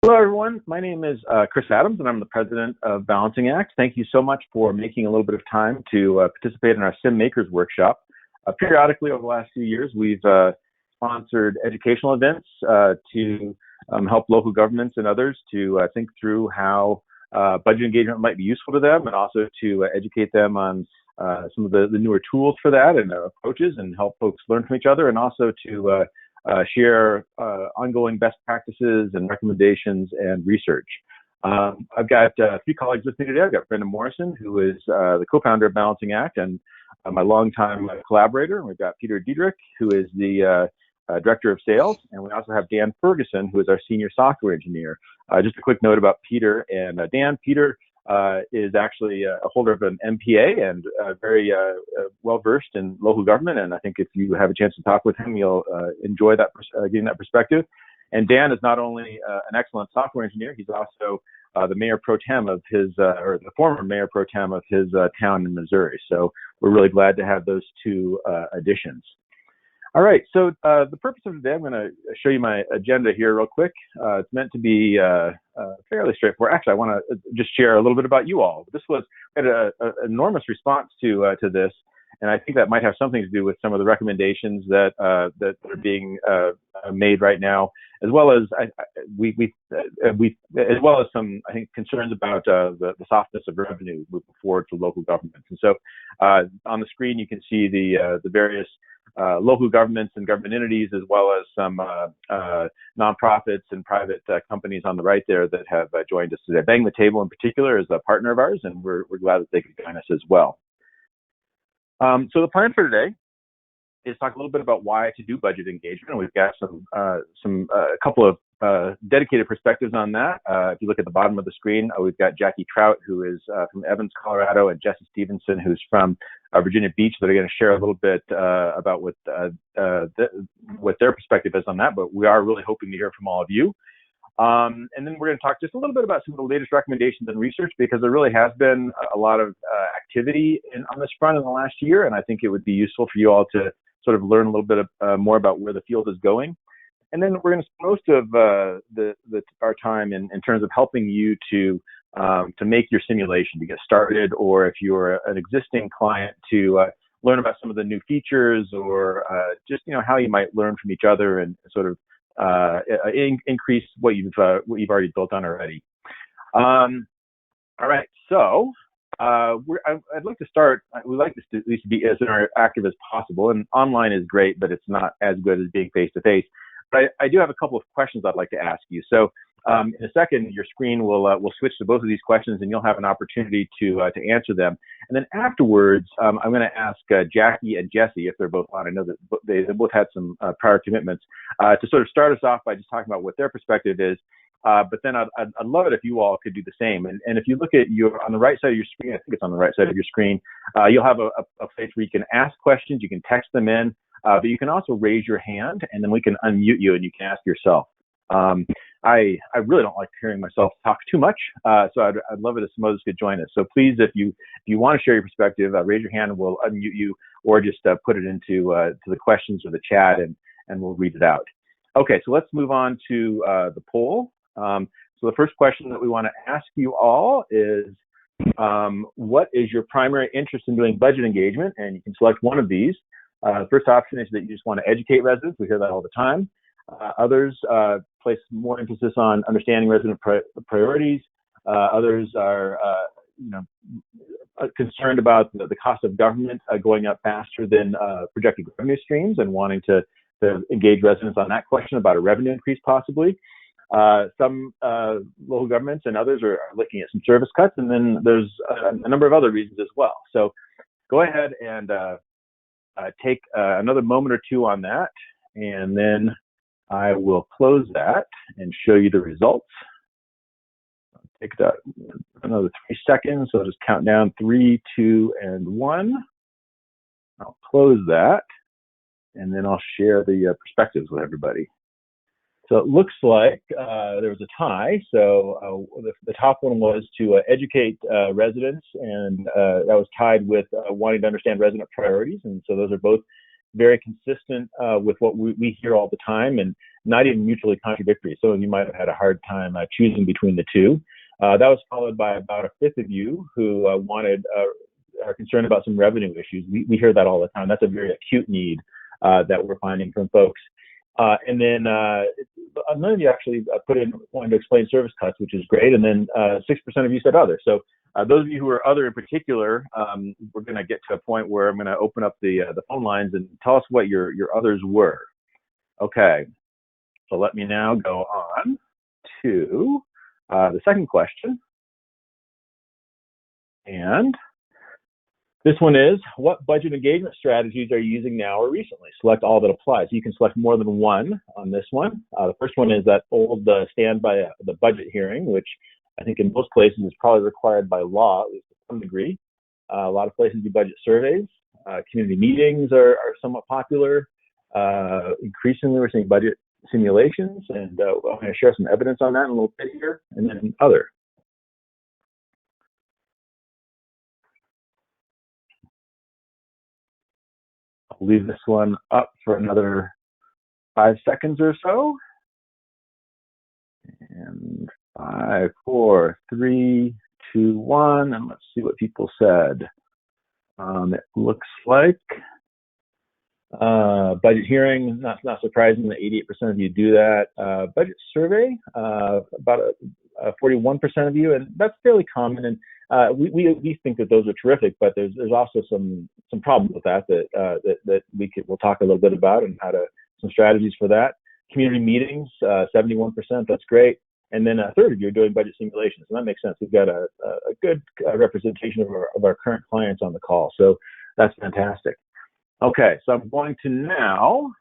Hello, everyone. My name is Chris Adams, and I'm the president of Balancing Act. Thank you so much for making a little bit of time to participate in our Sim Makers workshop. Periodically over the last few years, we've sponsored educational events to help local governments and others to think through how budget engagement might be useful to them, and also to educate them on some of the newer tools for that and approaches, and help folks learn from each other, and also to share ongoing best practices and recommendations and research. I've got a few colleagues with me today. I've got Brendan Morrison, who is the co-founder of Balancing Act and my longtime collaborator. And we've got Peter Diedrich, who is the director of sales. And we also have Dan Ferguson, who is our senior software engineer. Just a quick note about Peter and Dan. Peter is actually a holder of an MPA and very well-versed in local government. And I think if you have a chance to talk with him, you'll enjoy that getting that perspective. And Dan is not only an excellent software engineer, he's also the mayor pro tem of his, or the former mayor pro tem of his town in Missouri. So we're really glad to have those two additions. All right, so the purpose of today, I'm going to show you my agenda here real quick. It's meant to be fairly straightforward. Actually, I want to just share a little bit about you all. We had an enormous response to this, and I think that might have something to do with some of the recommendations that that are being made right now, as well as as well as some, I think, concerns about the softness of revenue moving forward for local governments. And so on the screen you can see the various local governments and government entities, as well as some nonprofits and private companies on the right there that have joined us today. Bang the Table in particular is a partner of ours, and we're glad that they could join us as well. So the plan for today is talk a little bit about why to do budget engagement. And we've got a couple of dedicated perspectives on that. If you look at the bottom of the screen, we've got Jackie Trout, who is from Evans, Colorado, and Jesse Stevenson, who's from Virginia Beach, that are going to share a little bit about what their perspective is on that. But we are really hoping to hear from all of you. And then we're going to talk just a little bit about some of the latest recommendations and research, because there really has been a lot of activity on this front in the last year, and I think it would be useful for you all to sort of learn a little bit more about where the field is going. And then we're going to spend most of our time in terms of helping you to make your simulation, to get started, or if you're an existing client, to learn about some of the new features, or just how you might learn from each other and sort of increase what you've already built on already. All right, so I'd like to start. We'd like this to at least be as interactive as possible, and online is great, but it's not as good as being face to face. But I do have a couple of questions I'd like to ask you. So in a second, your screen will switch to both of these questions, and you'll have an opportunity to answer them. And then afterwards, I'm going to ask Jackie and Jesse, if they're both on. I know that they both had some prior commitments, to sort of start us off by just talking about what their perspective is. But then I'd love it if you all could do the same. And if you look at on the right side of your screen, I think it's on the right side of your screen, you'll have a place where you can ask questions, you can text them in, but you can also raise your hand, and then we can unmute you and you can ask yourself. I really don't like hearing myself talk too much, so I'd love it if some others could join us. So please, if you want to share your perspective, raise your hand and we'll unmute you, or just put it into to the questions or the chat, and we'll read it out. Okay, so let's move on to the poll. So the first question that we want to ask you all is, what is your primary interest in doing budget engagement? And you can select one of these. The first option is that you just want to educate residents. We hear that all the time. Others place more emphasis on understanding resident priorities. Others are concerned about the cost of government going up faster than projected revenue streams, and wanting to engage residents on that question about a revenue increase possibly. Some local governments and others are looking at some service cuts, and then there's a number of other reasons as well. So go ahead and take another moment or two on that, and then I will close that and show you the results. Take another 3 seconds, so I'll just count down 3, 2, and 1. I'll close that, and then I'll share the perspectives with everybody. So it looks like there was a tie. So the top one was to educate residents, and that was tied with wanting to understand resident priorities. And so those are both very consistent with what we hear all the time. And not even mutually contradictory. Some of you might have had a hard time choosing between the two. That was followed by about a fifth of you who are concerned about some revenue issues. We hear that all the time. That's a very acute need that we're finding from folks. And then none of you actually wanted to explain service cuts, which is great. And then 6% of you said other. So those of you who are other in particular, we're going to get to a point where I'm going to open up the phone lines and tell us what your others were. Okay. So let me now go on to the second question. And this one is, what budget engagement strategies are you using now or recently? Select all that applies. You can select more than one on this one. The first one is that old stand by the budget hearing, which I think in most places is probably required by law, at least to some degree. A lot of places do budget surveys. Community meetings are somewhat popular. Increasingly, we're seeing budget simulations, and I'm going to share some evidence on that in a little bit here, and then other. I'll leave this one up for another 5 seconds or so. And 5, 4, 3, 2, 1, and let's see what people said. It looks like budget hearing, not surprising that 88% of you do that. Budget survey, about 41% of you, and that's fairly common. And we think that those are terrific, but there's also some problems with that we'll talk a little bit about, and some strategies for that. Community meetings, 71%, that's great. And then a third of you are doing budget simulations, and that makes sense. We've got a good representation of our current clients on the call, so that's fantastic. Okay, so I'm going to now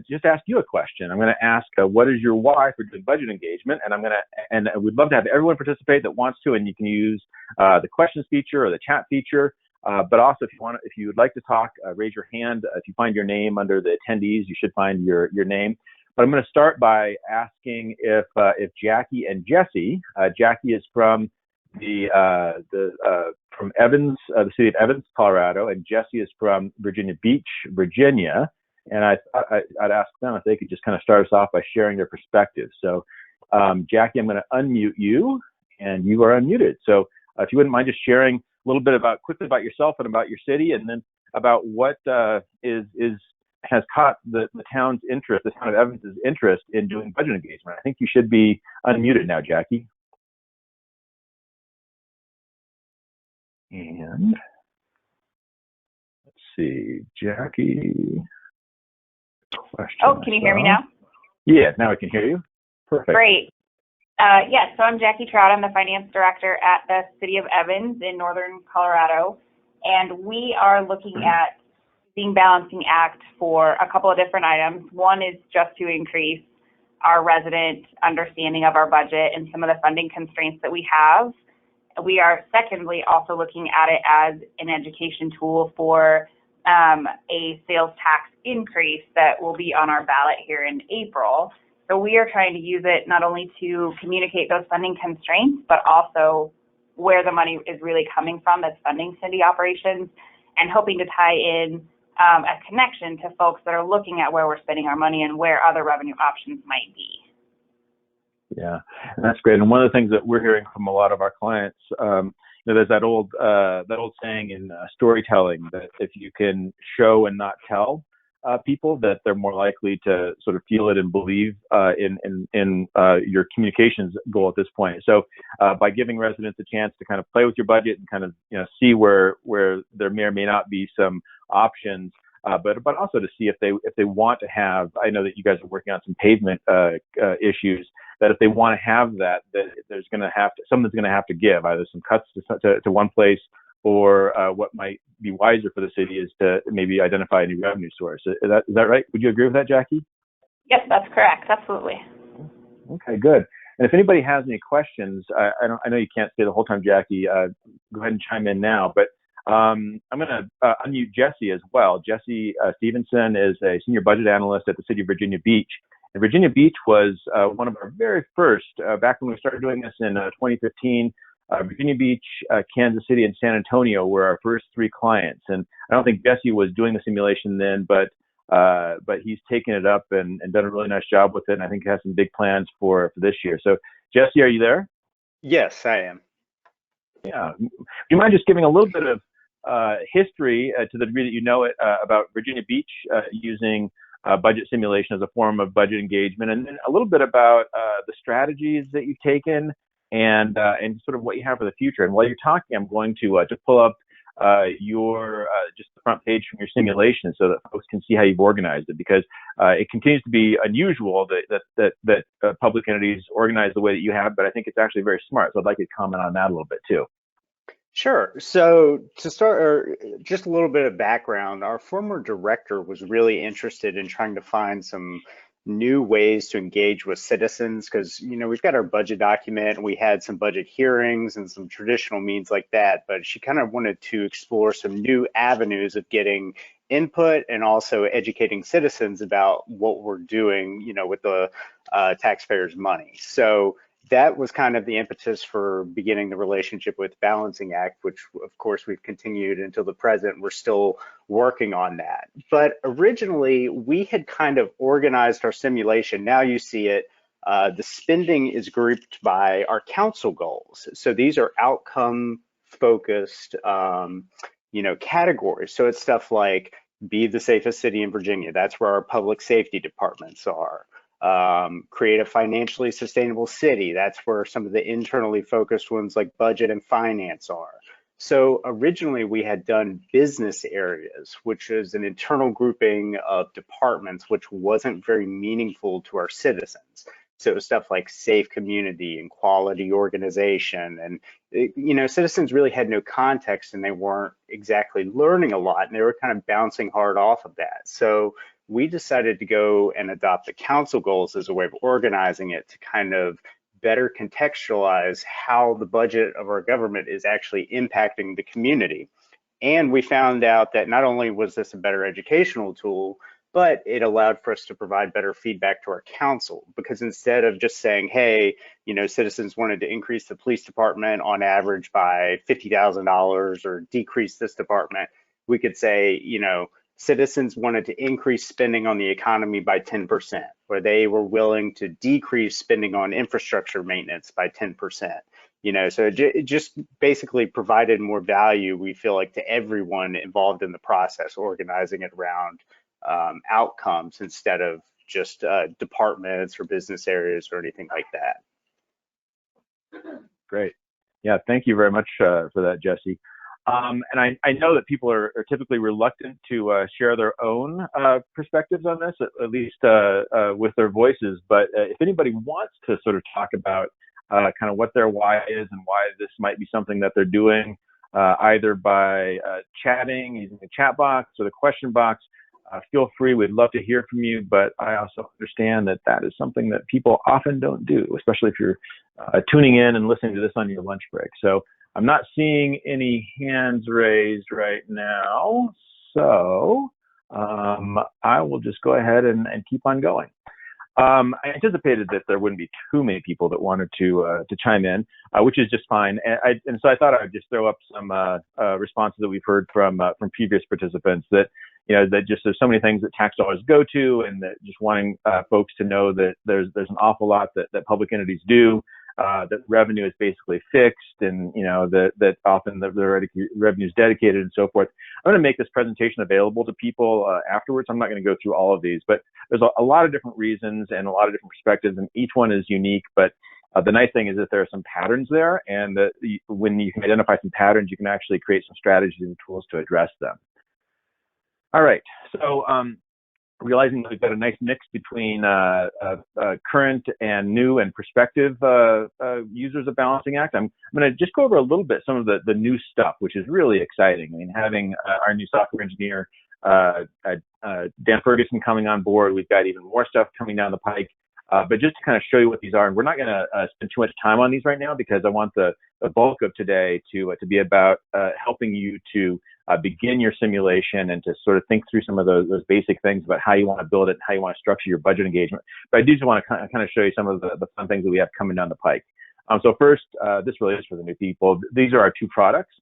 just ask you a question. I'm going to ask, what is your why for doing budget engagement? And we'd love to have everyone participate that wants to, and you can use the questions feature or the chat feature. But also, if you would like to talk, raise your hand. If you find your name under the attendees, you should find your name. But I'm going to start by asking if Jackie and Jesse. Jackie is from from Evans, the city of Evans, Colorado, and Jesse is from Virginia Beach, Virginia. And I'd ask them if they could just kind of start us off by sharing their perspective. So, Jackie, I'm going to unmute you, and you are unmuted. So, if you wouldn't mind just sharing a little bit quickly about yourself and about your city, and then about what has caught the town's interest, the town of Evans' interest in doing budget engagement. I think you should be unmuted now, Jackie. And let's see, Jackie. Oh, can you hear me now? Yeah, now I can hear you. Perfect. Great. Yes, so I'm Jackie Trout. I'm the finance director at the city of Evans in northern Colorado, and we are looking at using balancing act for a couple of different items. One is just to increase our resident understanding of our budget and some of the funding constraints that we have. We are secondly also looking at it as an education tool for a sales tax increase that will be on our ballot here in April. So we are trying to use it not only to communicate those funding constraints, but also where the money is really coming from that's funding city operations, and hoping to tie in a connection to folks that are looking at where we're spending our money and where other revenue options might be. Yeah, and that's great. And one of the things that we're hearing from a lot of our clients, there's that old saying in storytelling that if you can show and not tell people, that they're more likely to sort of feel it and believe in your communications goal at this point. So by giving residents a chance to kind of play with your budget and kind of see where there may or may not be some options. But also to see if they want to have, I know that you guys are working on some pavement issues, that if they want to have that something's going to have to give, either some cuts to one place, or what might be wiser for the city is to maybe identify a new revenue source. Is that right? Would you agree with that, Jackie? Yes, that's correct. Absolutely. Okay, good. And if anybody has any questions, I know you can't stay the whole time, Jackie. Go ahead and chime in now. But I'm going to unmute Jesse as well. Jesse Stevenson is a senior budget analyst at the city of Virginia Beach. And Virginia Beach was one of our very first, back when we started doing this in 2015, Virginia Beach, Kansas City, and San Antonio were our first 3 clients. And I don't think Jesse was doing the simulation then, but but he's taken it up and done a really nice job with it. And I think he has some big plans for this year. So, Jesse, are you there? Yes, I am. Yeah. Do you mind just giving a little bit of history to the degree that you know it about Virginia Beach using budget simulation as a form of budget engagement, and then a little bit about the strategies that you've taken and sort of what you have for the future. And while you're talking, I'm going to pull up your just the front page from your simulation so that folks can see how you've organized it, because it continues to be unusual that public entities organize the way that you have, but I think it's actually very smart. So I'd like you to comment on that a little bit too. Sure. So to start, or just a little bit of background, our former director was really interested in trying to find some new ways to engage with citizens, because we've got our budget document and we had some budget hearings and some traditional means like that, but she kind of wanted to explore some new avenues of getting input and also educating citizens about what we're doing with the taxpayers' money. So that was kind of the impetus for beginning the relationship with Balancing Act, which of course we've continued until the present. We're still working on that. But originally we had kind of organized our simulation. Now you see it, the spending is grouped by our council goals. So these are outcome focused, categories. So it's stuff like be the safest city in Virginia. That's where our public safety departments are. Create a financially sustainable city. That's where some of the internally focused ones like budget and finance are. So originally we had done business areas, which is an internal grouping of departments, which wasn't very meaningful to our citizens. So it was stuff like safe community and quality organization. And, citizens really had no context and they weren't exactly learning a lot, and they were kind of bouncing hard off of that. So we decided to go and adopt the council goals as a way of organizing it to kind of better contextualize how the budget of our government is actually impacting the community. And we found out that not only was this a better educational tool, but it allowed for us to provide better feedback to our council, because instead of just saying, hey, citizens wanted to increase the police department on average by $50,000 or decrease this department, we could say, citizens wanted to increase spending on the economy by 10%, or they were willing to decrease spending on infrastructure maintenance by 10%. So it just basically provided more value, we feel like, to everyone involved in the process, organizing it around outcomes instead of just departments or business areas or anything like that. Great. Yeah, thank you very much for that, Jesse. And I know that people are typically reluctant to share their own perspectives on this, at least with their voices. But if anybody wants to sort of talk about kind of what their why is and why this might be something that they're doing, either by chatting, using the chat box or the question box, feel free. We'd love to hear from you. But I also understand that is something that people often don't do, especially if you're tuning in and listening to this on your lunch break. So I'm not seeing any hands raised right now, so I will just go ahead and keep on going. I anticipated that there wouldn't be too many people that wanted to chime in, which is just fine. And so I thought I would just throw up some responses that we've heard from previous participants that that just there's so many things that tax dollars go to, and that just wanting folks to know that there's an awful lot that public entities do. That revenue is basically fixed, and that often the revenue is dedicated and so forth. I'm going to make this presentation available to people afterwards. I'm not going to go through all of these, but there's a lot of different reasons and a lot of different perspectives, and each one is unique. But the nice thing is that there are some patterns there, and that when you can identify some patterns, you can actually create some strategies and tools to address them. All right, so realizing that we've got a nice mix between current and new and prospective users of Balancing Act, I'm going to just go over a little bit some of the new stuff, which is really exciting. I mean, having our new software engineer, Dan Ferguson, coming on board, we've got even more stuff coming down the pike. But just to kind of show you what these are, and we're not going to spend too much time on these right now, because I want the bulk of today to be about helping you to begin your simulation and to sort of think through some of those basic things about how you want to build it and how you want to structure your budget engagement. But I do just want to kind of show you some of the fun things that we have coming down the pike. So first, this really is for the new people. These are our two products.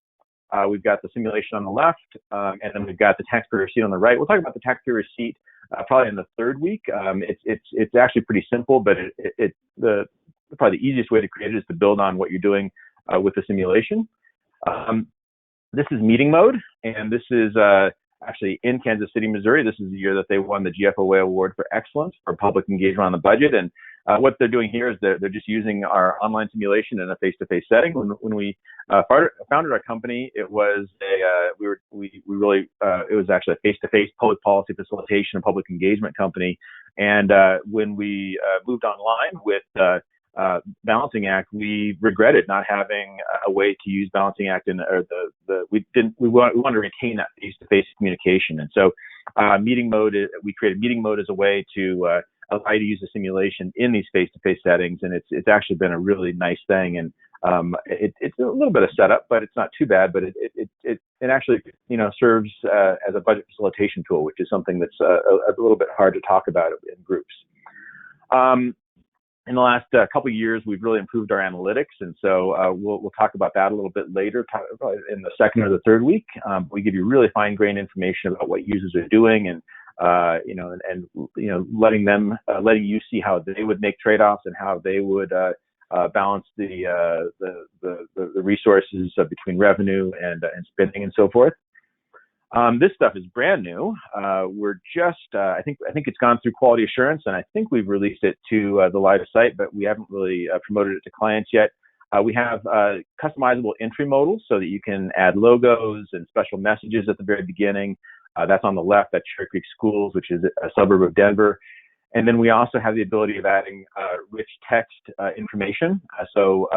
We've got the simulation on the left, and then we've got the taxpayer receipt on the right. We'll talk about the taxpayer receipt probably in the third week. It's actually pretty simple, but probably the easiest way to create it is to build on what you're doing with the simulation. This is meeting mode, and this is actually in Kansas City, Missouri. This is the year that they won the GFOA Award for Excellence for public engagement on the budget. And what they're doing here is they're just using our online simulation in a face-to-face setting. When we founded our company, it was it was actually a face-to-face public policy facilitation and public engagement company. And when we moved online with Balancing Act, we regretted not having a way to use Balancing Act we wanted to retain that face-to-face communication. And so meeting mode, we created meeting mode as a way to allow you to use the simulation in these face-to-face settings, and it's actually been a really nice thing. And it's a little bit of setup, but it's not too bad. But it actually serves as a budget facilitation tool, which is something that's a little bit hard to talk about in groups. In the last couple of years, we've really improved our analytics, and so we'll talk about that a little bit later, probably in the second or the third week. We give you really fine-grained information about what users are doing, and letting you see how they would make trade-offs and how they would balance the resources between revenue and spending and so forth. This stuff is brand new. We're just, I think it's gone through quality assurance, and I think we've released it to the LIDA site, but we haven't really promoted it to clients yet. We have customizable entry modals so that you can add logos and special messages at the very beginning. That's on the left. That's Cherry Creek Schools, which is a suburb of Denver. And then we also have the ability of adding rich text information, as well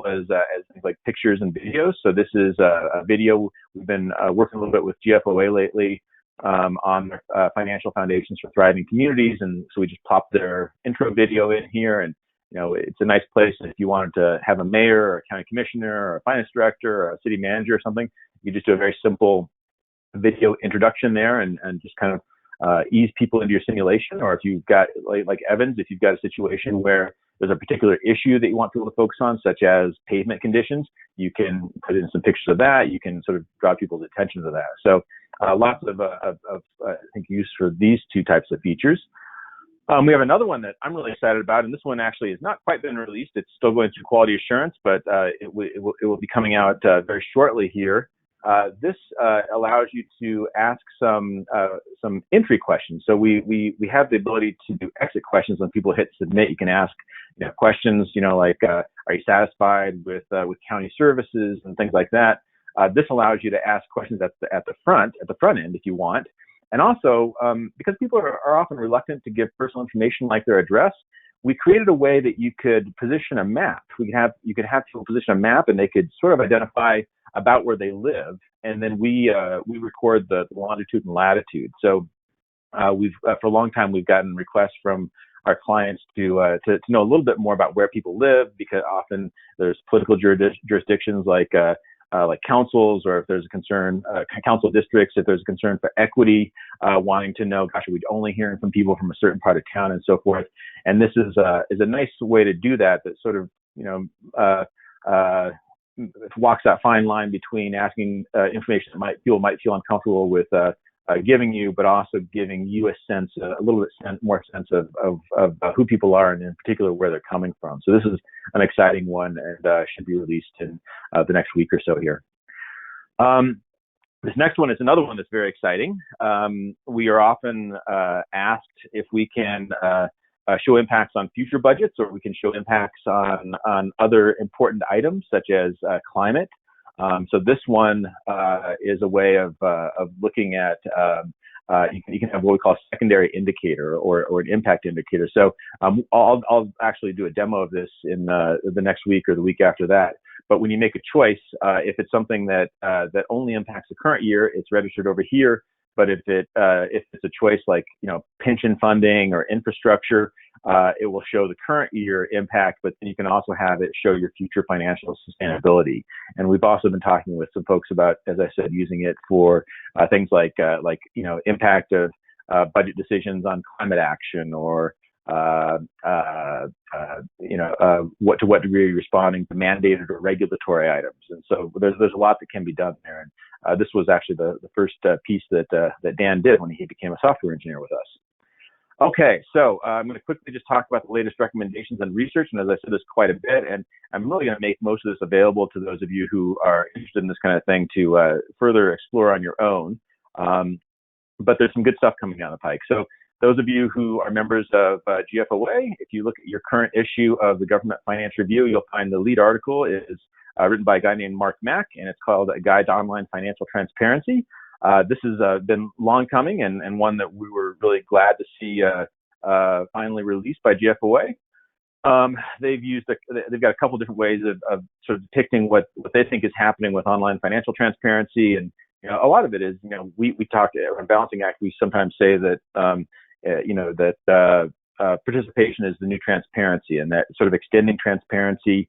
as things like pictures and videos. So this is a video. We've been working a little bit with GFOA lately on financial foundations for thriving communities, and so we just popped their intro video in here. And it's a nice place. And if you wanted to have a mayor or a county commissioner or a finance director or a city manager or something, you just do a very simple video introduction there and just kind of ease people into your simulation. Or if you've got, like Evans, if you've got a situation where there's a particular issue that you want people to focus on, such as pavement conditions, you can put in some pictures of that. You can sort of draw people's attention to that. So lots of I think, use for these two types of features. We have another one that I'm really excited about, and this one actually has not quite been released. It's still going through quality assurance, but it will be coming out very shortly here. This allows you to ask some entry questions. So we have the ability to do exit questions when people hit submit. You can ask questions, like are you satisfied with county services and things like that. This allows you to ask questions at the front end if you want. And also, because people are often reluctant to give personal information like their address, we created a way that you could position a map. You could have people position a map, and they could sort of identify about where they live, and then we record the longitude and latitude. So we've for a long time we've gotten requests from our clients to know a little bit more about where people live, because often there's political jurisdictions like councils, or if there's a concern, council districts, if there's a concern for equity, wanting to know, gosh, are we only hearing from people from a certain part of town and so forth. And this is a nice way to do that sort of walks that fine line between asking information that people might feel uncomfortable with giving you, but also giving you a little bit more sense of who people are, and in particular where they're coming from. So this is an exciting one, and should be released in the next week or so here. This next one is another one that's very exciting. We are often asked if we can show impacts on future budgets, or we can show impacts on other important items such as climate. So this one is a way of looking at, you can have what we call a secondary indicator or an impact indicator. So I'll actually do a demo of this in the next week or the week after that. But when you make a choice, if it's something that only impacts the current year, it's registered over here. But if it's a choice like pension funding or infrastructure, it will show the current year impact, but then you can also have it show your future financial sustainability. And we've also been talking with some folks about, as I said, using it for things like impact of budget decisions on climate action, or to what degree are you responding to mandated or regulatory items? And so there's a lot that can be done there. And this was actually the first piece that Dan did when he became a software engineer with us. Okay, so I'm going to quickly just talk about the latest recommendations and research, and as I said, this quite a bit, and I'm really going to make most of this available to those of you who are interested in this kind of thing to further explore on your own. But there's some good stuff coming down the pike. So those of you who are members of GFOA, if you look at your current issue of the Government Finance Review, you'll find the lead article is written by a guy named Mark Mack, and it's called A Guide to Online Financial Transparency. This has been long coming and one that we were really glad to see finally released by GFOA. They've got a couple different ways of sort of depicting what they think is happening with online financial transparency, and a lot of it is, we talked around Balancing Act. We sometimes say that participation is the new transparency, and that sort of extending transparency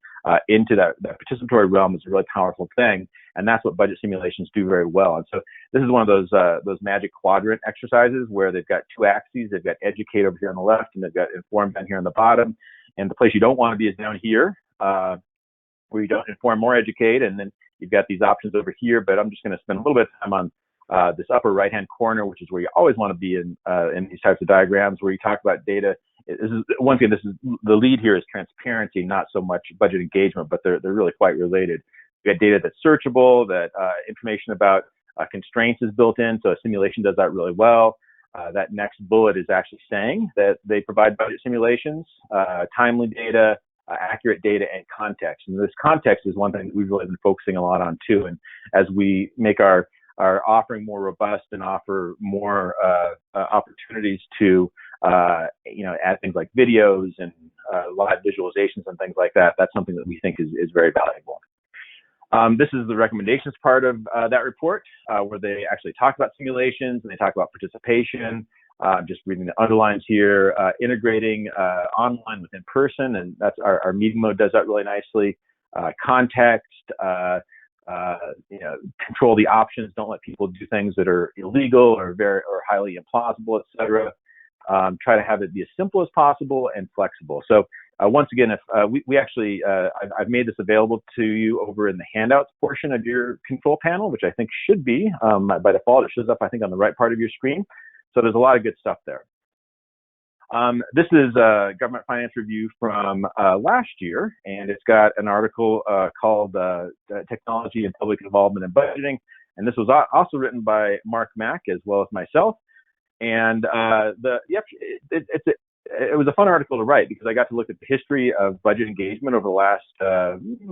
into that participatory realm is a really powerful thing, and that's what budget simulations do very well. And so this is one of those magic quadrant exercises where they've got two axes. They've got educate over here on the left, and they've got inform down here on the bottom. And the place you don't want to be is down here, where you don't inform or educate, and then you've got these options over here. But I'm just going to spend a little bit of time on this upper right-hand corner, which is where you always want to be in these types of diagrams, where you talk about data. This is the lead here is transparency, not so much budget engagement, but they're really quite related. You got data that's searchable, that information about constraints is built in, so a simulation does that really well. That next bullet is actually saying that they provide budget simulations, timely data, accurate data, and context. And this context is one thing that we've really been focusing a lot on too. And as we make our offering more robust and offer more opportunities to add things like videos and live visualizations and things like that, that's something that we think is very valuable. This is the recommendations part of that report, where they actually talk about simulations and they talk about participation. Just reading the underlines here, integrating online with in-person, and that's our meeting mode does that really nicely. Context, control the options. Don't let people do things that are illegal or highly implausible, etc. Try to have it be as simple as possible and flexible. So once again, if I've made this available to you over in the handouts portion of your control panel, which I think should be by default. It shows up, I think, on the right part of your screen. So there's a lot of good stuff there. This is a Government Finance Review from last year, and it's got an article called Technology and Public Involvement in Budgeting. And this was also written by Mark Mack as well as myself. And it was a fun article to write because I got to look at the history of budget engagement over the last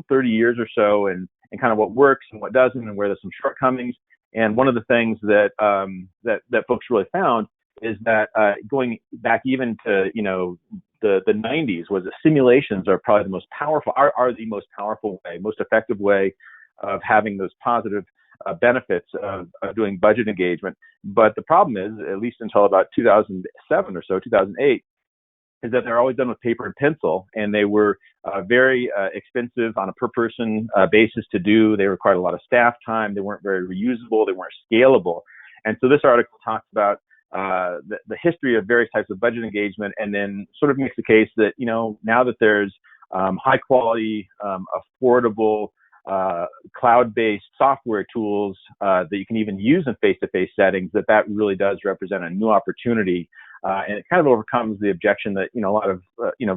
30 years or so, and kind of what works and what doesn't, and where there's some shortcomings. And one of the things that that folks really found is that going back even to the 90s was that simulations are probably the most powerful, are the most powerful way, most effective way of having those positive benefits of doing budget engagement. But the problem is, at least until about 2007 or so, 2008, is that they're always done with paper and pencil, and they were very expensive on a per person basis to do. They required a lot of staff time. They weren't very reusable. They weren't scalable. And so this article talks about the history of various types of budget engagement, and then sort of makes the case that, now that there's high quality, affordable, cloud-based software tools that you can even use in face-to-face settings, that really does represent a new opportunity. And it kind of overcomes the objection that, a lot of,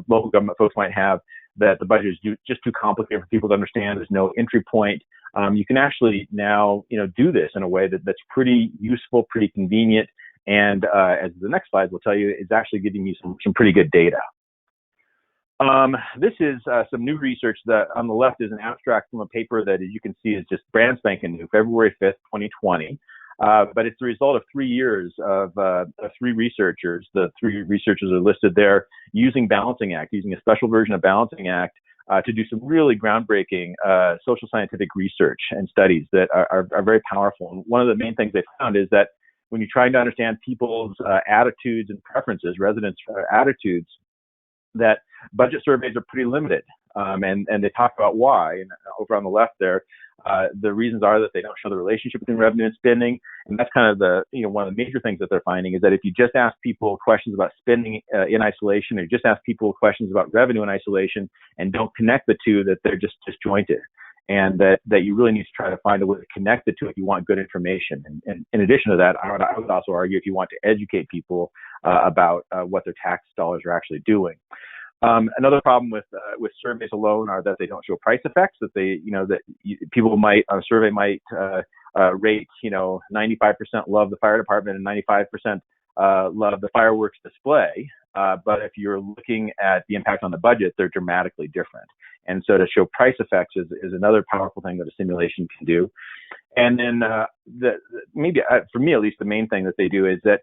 local government folks might have, that the budget is just too complicated for people to understand. There's no entry point. You can actually now, do this in a way that's pretty useful, pretty convenient. And as the next slide will tell you, is actually giving you some pretty good data. This is some new research that on the left is an abstract from a paper that, as you can see, is just brand spanking new, February 5th, 2020. But it's the result of 3 years of 3 researchers. The 3 researchers are listed there using Balancing Act, using a special version of Balancing Act to do some really groundbreaking social scientific research and studies that are very powerful. And one of the main things they found is that when you're trying to understand people's attitudes and preferences, residents' attitudes, that budget surveys are pretty limited. and they talk about why. And over on the left there, the reasons are that they don't show the relationship between revenue and spending, and that's kind of the one of the major things that they're finding is that if you just ask people questions about spending in isolation, or just ask people questions about revenue in isolation, and don't connect the two, that they're just disjointed, and that you really need to try to find a way to connect the two if you want good information. And in addition to that, I would also argue if you want to educate people about what their tax dollars are actually doing. Another problem with surveys alone are that they don't show price effects. That people might on a survey might rate 95% love the fire department and 95% love the fireworks display. But if you're looking at the impact on the budget, they're dramatically different. And so to show price effects is another powerful thing that a simulation can do. And then maybe for me at least, the main thing that they do is that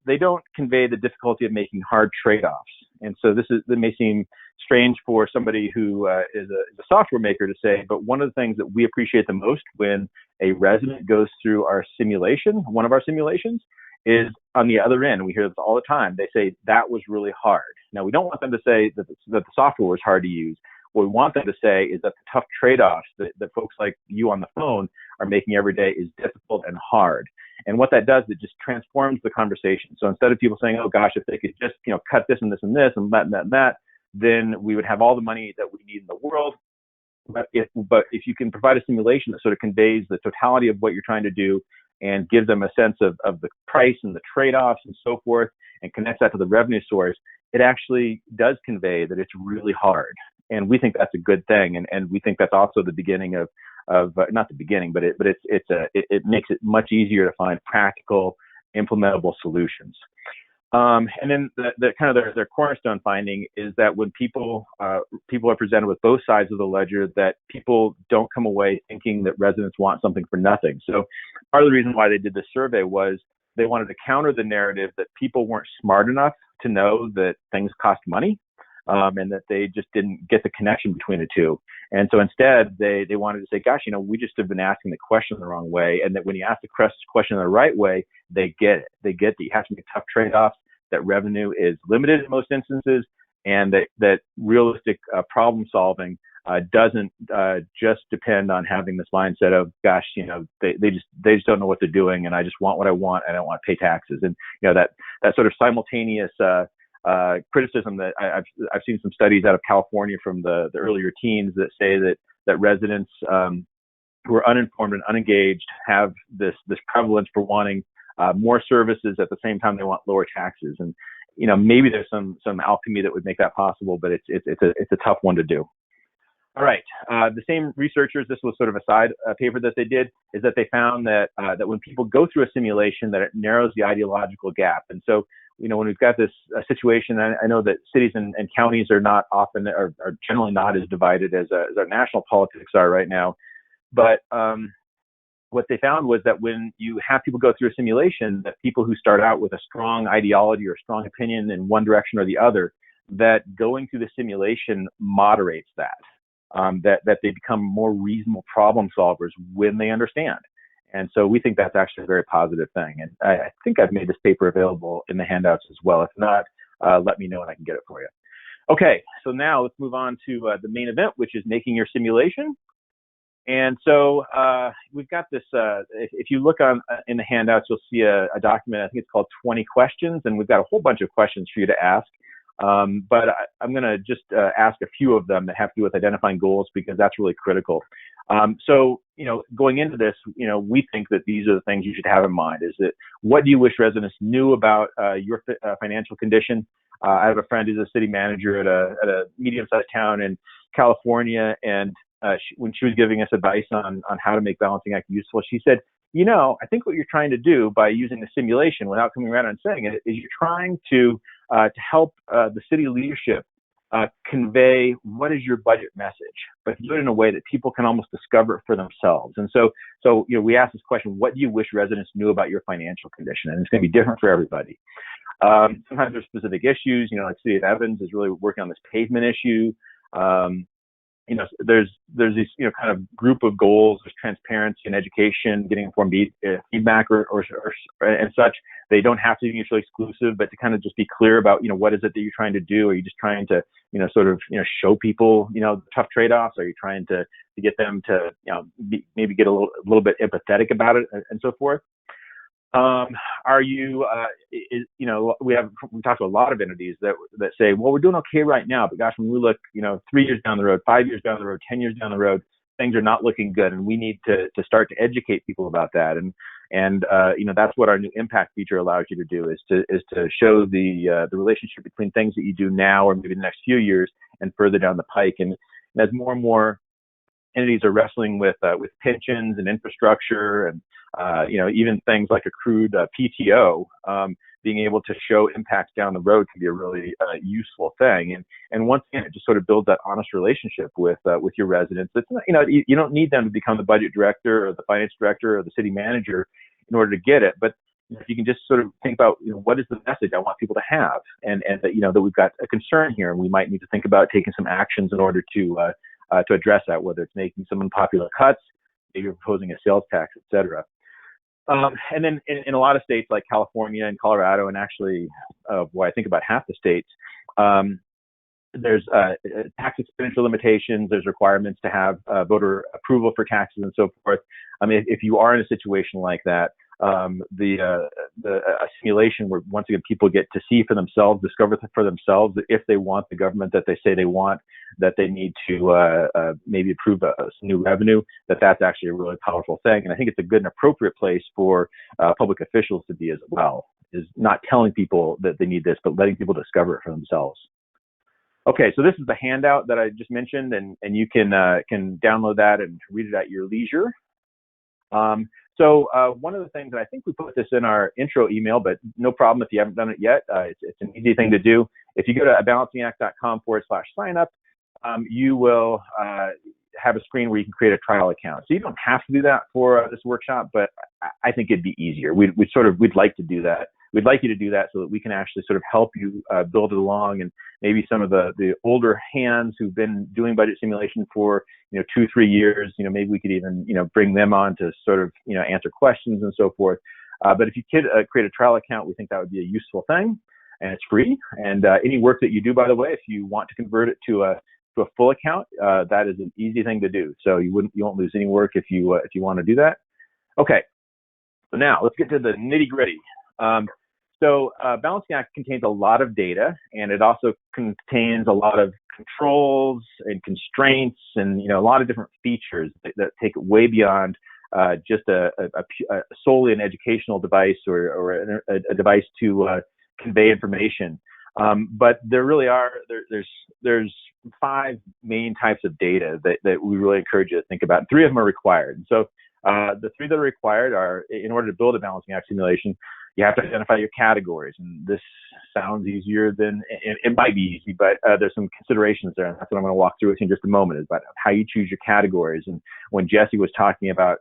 they don't convey the difficulty of making hard trade-offs. And so that may seem strange for somebody who is a software maker to say, but one of the things that we appreciate the most when a resident goes through our simulation, one of our simulations, is on the other end. We hear this all the time. They say, that was really hard. Now, we don't want them to say that the software was hard to use. What we want them to say is that the tough trade-offs that folks like you on the phone are making every day is difficult and hard. And what that does, it just transforms the conversation. So instead of people saying, oh gosh, if they could just cut this and this and this and that and that and that, then we would have all the money that we need in the world. But if you can provide a simulation that sort of conveys the totality of what you're trying to do and gives them a sense of the price and the trade-offs and so forth, and connects that to the revenue source, it actually does convey that it's really hard. And we think that's a good thing. And we think that's also the beginning of not the beginning, but it makes it much easier to find practical, implementable solutions. And then the kind of their cornerstone finding is that when people are presented with both sides of the ledger, that people don't come away thinking that residents want something for nothing. So part of the reason why they did this survey was they wanted to counter the narrative that people weren't smart enough to know that things cost money. And that they just didn't get the connection between the two. And so instead, they wanted to say, gosh, we just have been asking the question the wrong way. And that when you ask the question the right way, they get it. They get that you have to make tough trade-offs, that revenue is limited in most instances, and that realistic problem solving doesn't just depend on having this mindset of, gosh, they just don't know what they're doing, and I just want what I want, and I don't want to pay taxes. And that sort of simultaneous criticism that I've seen some studies out of California from the earlier teens that say that residents who are uninformed and unengaged have this prevalence for wanting more services at the same time they want lower taxes. And maybe there's some alchemy that would make that possible, but it's a tough one to do. All right. The same researchers, this was sort of a side paper that they did, is that they found that when people go through a simulation, that it narrows the ideological gap. And so, when we've got this situation, I know that cities and counties are not often, are generally not as divided as our national politics are right now. But what they found was that when you have people go through a simulation, that people who start out with a strong ideology or strong opinion in one direction or the other, that going through the simulation moderates that. That they become more reasonable problem solvers when they understand. And so we think that's actually a very positive thing. And I think I've made this paper available in the handouts as well. If not, let me know and I can get it for you. Okay, so now let's move on to the main event, which is making your simulation. And so we've got this, if you look in the handouts, you'll see a document, I think it's called 20 questions, and we've got a whole bunch of questions for you to ask. But I'm going to just ask a few of them that have to do with identifying goals, because that's really critical. So, going into this, we think that these are the things you should have in mind. Is that what do you wish residents knew about your financial condition? I have a friend who's a city manager at a medium-sized town in California, and when she was giving us advice on how to make Balancing Act useful, she said, I think what you're trying to do by using the simulation without coming around and saying it is you're trying to help the city leadership convey what is your budget message, but do it in a way that people can almost discover it for themselves. And so we ask this question: what do you wish residents knew about your financial condition? And it's going to be different for everybody. Sometimes there's specific issues. Like City of Evans is really working on this pavement issue. There's these kind of group of goals. There's transparency and education, getting informed feedback or and such They don't have to be mutually exclusive, but to kind of just be clear about, what is it that you're trying to do? Are you just trying to, sort of, show people, tough trade-offs? Are you trying to get them to, maybe get a little bit empathetic about it and so forth? Are you, we talked to a lot of entities that say, well, we're doing okay right now, but gosh, when we look, 3 years down the road, 5 years down the road, 10 years down the road, things are not looking good, and we need to start to educate people about that. And that's what our new impact feature allows you to do, is to show the relationship between things that you do now or maybe the next few years and further down the pike. And as more and more entities are wrestling with pensions and infrastructure and even things like accrued PTO, being able to show impacts down the road can be a really useful thing. And once again, it just sort of builds that honest relationship with your residents. It's not, you don't need them to become the budget director or the finance director or the city manager in order to get it, but if you can just sort of think about, what is the message I want people to have, and that, that we've got a concern here, and we might need to think about taking some actions in order to address that, whether it's making some unpopular cuts, maybe proposing a sales tax, et cetera. And then in a lot of states like California and Colorado, and actually, I think about half the states, there's tax expenditure limitations. There's requirements to have voter approval for taxes and so forth. I mean, if you are in a situation like that, a simulation where, once again, people get to see for themselves, discover for themselves that if they want the government that they say they want, that they need to maybe approve some new revenue, that's actually a really powerful thing. And I think it's a good and appropriate place for public officials to be as well, is not telling people that they need this, but letting people discover it for themselves. Okay, so this is the handout that I just mentioned, and you can download that and read it at your leisure. So one of the things, and I think we put this in our intro email, but no problem if you haven't done it yet. It's an easy thing to do. If you go to balancingact.com/signup, you will have a screen where you can create a trial account. So you don't have to do that for this workshop, but I think it'd be easier. We'd like to do that. We'd like you to do that so that we can actually sort of help you build it along, and maybe some of the older hands who've been doing budget simulation for 2-3 years, maybe we could even bring them on to sort of answer questions and so forth. But if you could create a trial account, we think that would be a useful thing, and it's free. And any work that you do, by the way, if you want to convert it to a full account, that is an easy thing to do. So you won't lose any work if you want to do that. Okay, so now let's get to the nitty gritty. So Balancing Act contains a lot of data, and it also contains a lot of controls and constraints, and a lot of different features that take it way beyond just a solely an educational device or a device to convey information. But there really are there's 5 main types of data that we really encourage you to think about. 3 of them are required. And so the 3 that are required are, in order to build a Balancing Act simulation, you have to identify your categories. And this sounds easier than it might be easy, but there's some considerations there. And that's what I'm going to walk through with you in just a moment, is about how you choose your categories. And when Jesse was talking about,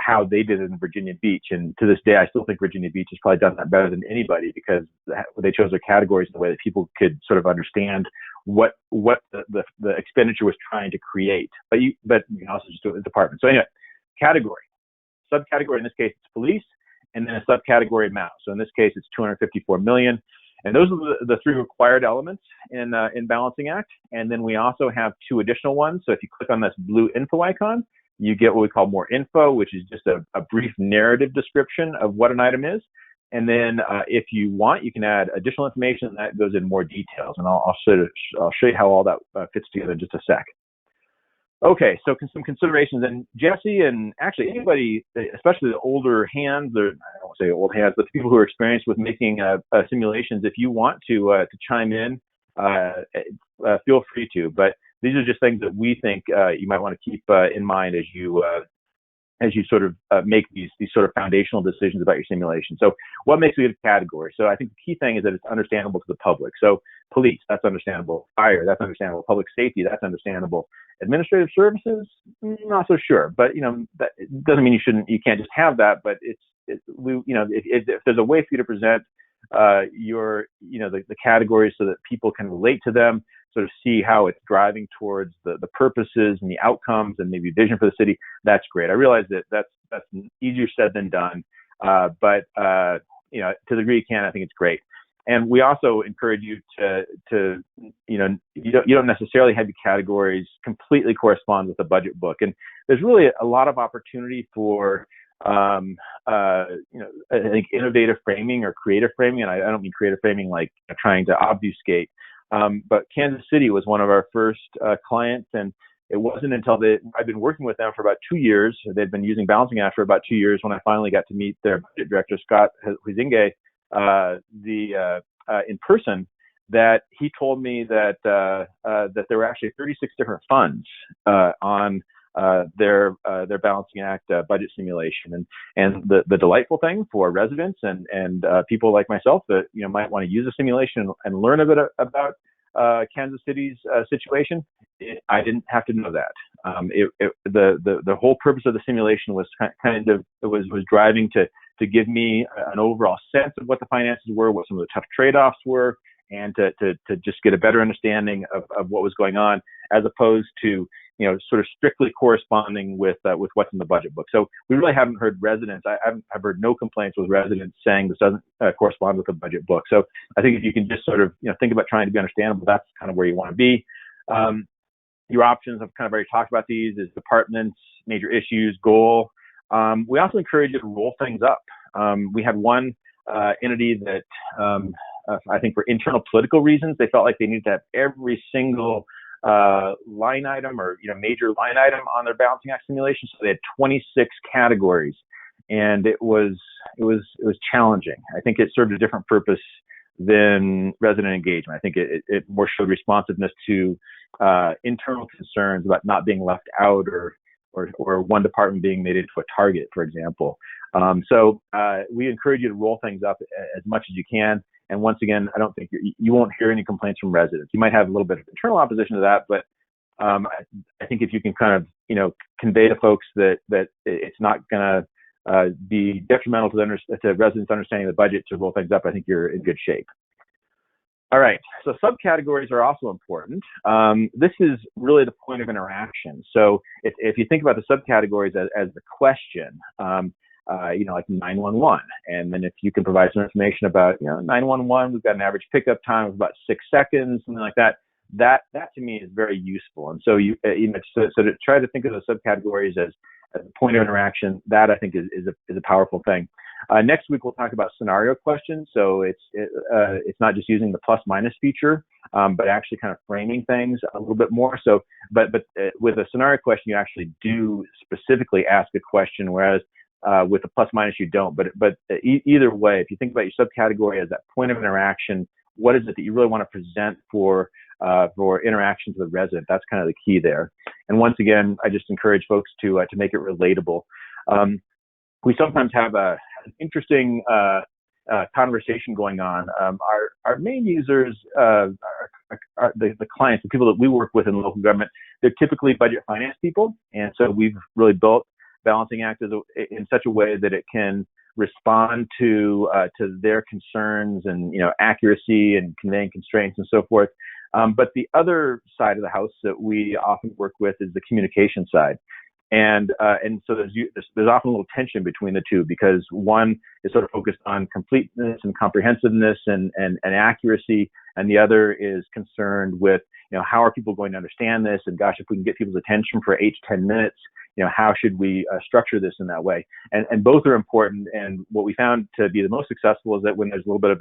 how they did it in Virginia Beach, and to this day, I still think Virginia Beach has probably done that better than anybody, because they chose their categories in a way that people could sort of understand what the expenditure was trying to create. But you can also just do it in the department. So anyway, category, subcategory, in this case, it's police, and then a subcategory amount. So in this case, it's $254 million. And those are the 3 required elements in Balancing Act. And then we also have 2 additional ones. So if you click on this blue info icon, you get what we call more info, which is just a brief narrative description of what an item is. And then if you want, you can add additional information that goes in more details. And I'll show you how all that fits together in just a sec. Okay, so some considerations, and Jesse, and actually anybody, especially the older hands, I don't want to say old hands, but the people who are experienced with making simulations, if you want to chime in, feel free to. But these are just things that we think you might want to keep in mind as you sort of make these sort of foundational decisions about your simulation. So what makes a good category? So I think the key thing is that it's understandable to the public. So police, that's understandable. Fire, that's understandable. Public safety, that's understandable. Administrative services, not so sure. But that doesn't mean you can't just have that. But if there's a way for you to present the categories so that people can relate to them, sort of see how it's driving towards the purposes and the outcomes and maybe vision for the city, that's great. I realize that that's easier said than done, but to the degree you can, I think it's great. And we also encourage you to you don't necessarily have your categories completely correspond with the budget book. And there's really a lot of opportunity for, I think innovative framing or creative framing. And I don't mean creative framing like trying to obfuscate. But Kansas City was one of our first clients, and it wasn't until I'd been working with them for about 2 years. They'd been using Balancing Act for about 2 years when I finally got to meet their budget director, Scott Huizinga, in person, that he told me that that there were actually 36 different funds on their Balancing Act budget simulation. And the delightful thing for residents and people like myself that might want to use a simulation and learn a bit about Kansas City's situation, I didn't have to know that. The whole purpose of the simulation was was driving to give me an overall sense of what the finances were, what some of the tough trade-offs were, and to just get a better understanding of what was going on, as opposed to sort of strictly corresponding with what's in the budget book. So we really haven't heard residents. I've heard no complaints with residents saying this doesn't correspond with the budget book. So I think if you can just sort of think about trying to be understandable, that's kind of where you want to be. Your options, I've kind of already talked about these, is departments, major issues, goal. We also encourage you to roll things up. We had one entity that I think for internal political reasons, they felt like they needed to have every single line item or major line item on their Balancing Act simulation. So they had 26 categories, and it was challenging. I think it served a different purpose than resident engagement. I think it more showed responsiveness to internal concerns about not being left out or one department being made into a target, for example. So we encourage you to roll things up as much as you can. And once again, I don't think you won't hear any complaints from residents. You might have a little bit of internal opposition to that, but I think if you can kind of convey to folks that it's not going to be detrimental to residents understanding the budget to roll things up, I think you're in good shape. All right, so subcategories are also important. This is really the point of interaction. So if you think about the subcategories as the question, like 911, and then if you can provide some information about 911, we've got an average pickup time of about 6 seconds, something like that. That to me is very useful. And so so to try to think of the subcategories as a point of interaction, that I think is a powerful thing. Next week we'll talk about scenario questions. So it's not just using the plus minus feature, but actually kind of framing things a little bit more. So, but with a scenario question, you actually do specifically ask a question, whereas with the plus minus you don't. But either way, if you think about your subcategory as that point of interaction, what is it that you really want to present for interactions with the resident? That's kind of the key there. And once again, I just encourage folks to make it relatable. We sometimes have an interesting conversation going on. Our main users are the clients, the people that we work with in local government. They're typically budget finance people, and so we've really built Balancing Act in such a way that it can respond to their concerns and accuracy and conveying constraints and so forth. But the other side of the house that we often work with is the communication side. And so there's often a little tension between the two, because one is sort of focused on completeness and comprehensiveness and accuracy, and the other is concerned with how are people going to understand this, and gosh, if we can get people's attention for 8 to 10 minutes, how should we structure this in that way? And both are important. And what we found to be the most successful is that when there's a little bit of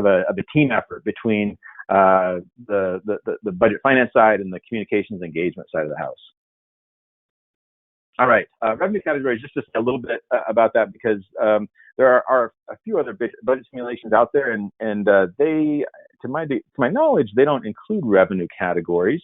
a team effort between the budget finance side and the communications engagement side of the house. All right, revenue categories, just a little bit about that, because there are a few other budget simulations out there, and they, to my knowledge, they don't include revenue categories.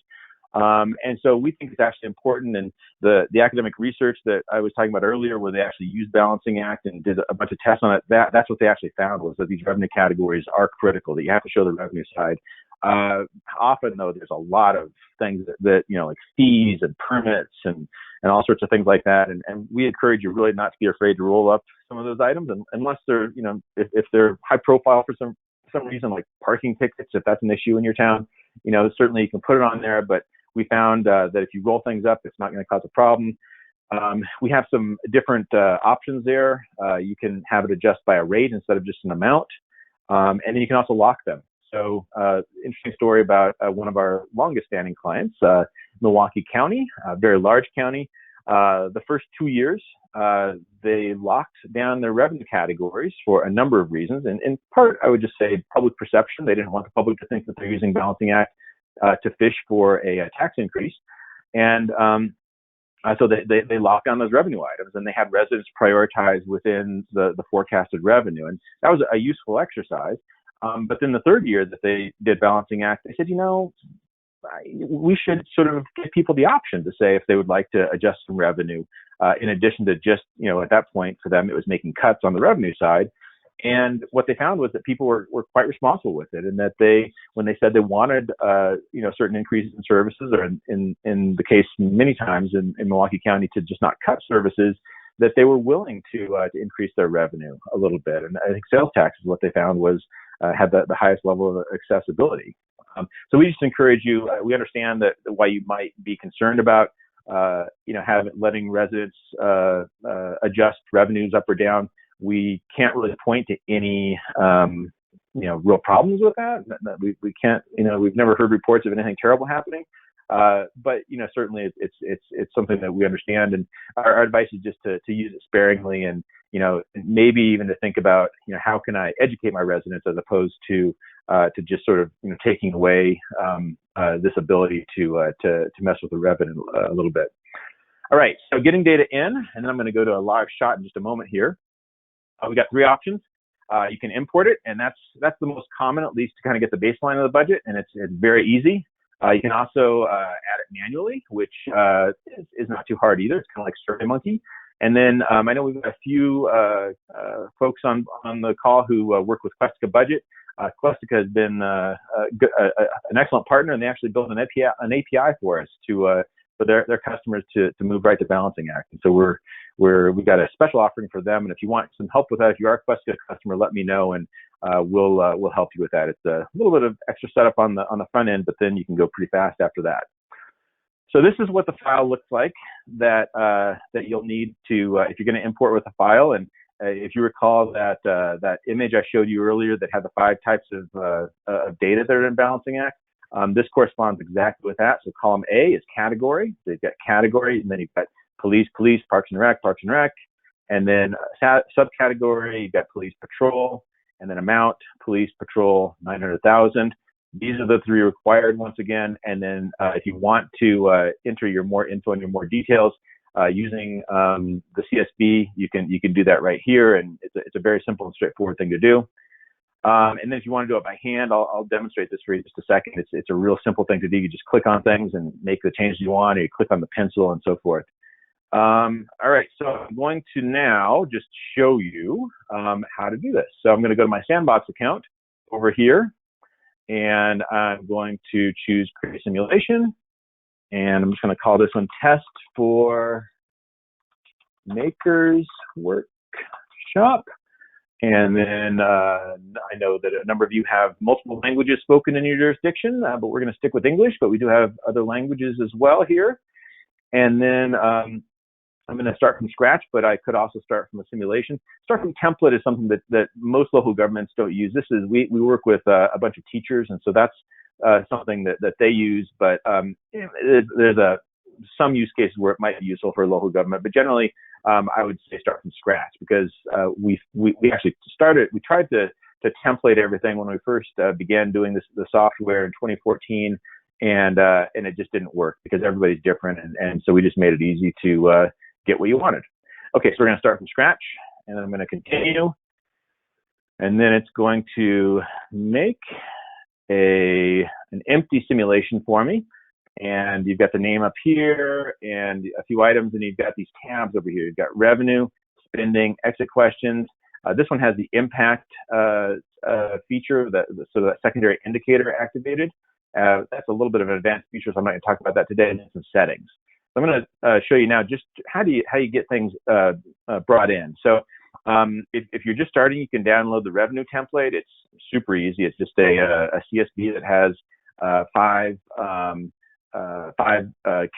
And so we think it's actually important, and the academic research that I was talking about earlier, where they actually used Balancing Act and did a bunch of tests on it, that's what they actually found, was that these revenue categories are critical, that you have to show the revenue side. Often though, there's a lot of things that like fees and permits and all sorts of things like that. And we encourage you really not to be afraid to roll up some of those items, unless they're, if they're high profile for some reason, like parking tickets, if that's an issue in your town, certainly you can put it on there. But we found that if you roll things up, it's not going to cause a problem. We have some different options there. You can have it adjust by a rate instead of just an amount, and then you can also lock them. So, interesting story about one of our longest standing clients, Milwaukee County, a very large county. The first 2 years, they locked down their revenue categories for a number of reasons. And in part, I would just say public perception. They didn't want the public to think that they're using Balancing Act to fish for a tax increase. And so they locked down those revenue items, and they had residents prioritize within the forecasted revenue. And that was a useful exercise. But then the third year that they did Balancing Act, they said, we should sort of give people the option to say if they would like to adjust some revenue, in addition to just, at that point for them, it was making cuts on the revenue side. And what they found was that people were quite responsible with it, and that when they said they wanted, certain increases in services, or in the case many times in Milwaukee County to just not cut services, that they were willing to increase their revenue a little bit. And I think sales tax is what they found was had the highest level of accessibility. So we just encourage you. We understand that why you might be concerned about, letting residents adjust revenues up or down. We can't really point to any, real problems with that. We can't, we've never heard reports of anything terrible happening. But certainly it's something that we understand, and our advice is just to use it sparingly, and maybe even to think about how can I educate my residents as opposed to just sort of taking away this ability to mess with the revenue a little bit. All right, so getting data in, and then I'm going to go to a live shot in just a moment here. We got 3 options. You can import it, and that's the most common, at least to kind of get the baseline of the budget, and it's very easy. You can also add it manually, which is not too hard either. It's kind of like SurveyMonkey. And then I know we've got a few folks on the call who work with Questica Budget. Questica has been an excellent partner, and they actually built an API for us for their customers to move right to Balancing Act. And so we've got a special offering for them. And if you want some help with that, if you are a Questica customer, let me know, and we'll help you with that. It's a little bit of extra setup on the front end, but then you can go pretty fast after that. So this is what the file looks like that you'll need to if you're going to import with a file. And if you recall that image I showed you earlier that had the 5 types of data that are in Balancing Act, this corresponds exactly with that. So column A is category. So you've got category, and then you've got police, parks and rec, and then subcategory, you've got police patrol, and then amount, police patrol, 900,000. These are the 3 required once again. And then if you want to enter your more info and your more details using the CSV, you can do that right here, and it's a very simple and straightforward thing to do. And then if you want to do it by hand, I'll demonstrate this for you in just a second. It's a real simple thing to do. You just click on things and make the changes you want, or you click on the pencil and so forth. All right, so I'm going to now just show you how to do this. So I'm going to go to my Sandbox account over here, and I'm going to choose Create Simulation, and I'm just going to call this one Test for Makers Workshop. And then I know that a number of you have multiple languages spoken in your jurisdiction, but we're going to stick with English, but we do have other languages as well here. And then I'm going to start from scratch, but I could also start from a simulation. Start from template is something that most local governments don't use. This is, we work with a bunch of teachers, and so that's something that they use, but there's some use cases where it might be useful for a local government, but generally I would say start from scratch, because we actually we tried to template everything when we first began doing the software in 2014, and it just didn't work because everybody's different, and so we just made it easy to get what you wanted. Okay, so we're going to start from scratch, and then I'm going to continue, and then it's going to make an empty simulation for me. And you've got the name up here and a few items, and you've got these tabs over here. You've got revenue, spending, exit questions. This one has the impact feature, so that secondary indicator activated. That's a little bit of an advanced feature, so I'm not going to talk about that today, and then some settings. So I'm going to show you now just how you get things brought in. So if you're just starting, you can download the revenue template. It's super easy. It's just a CSV that has 5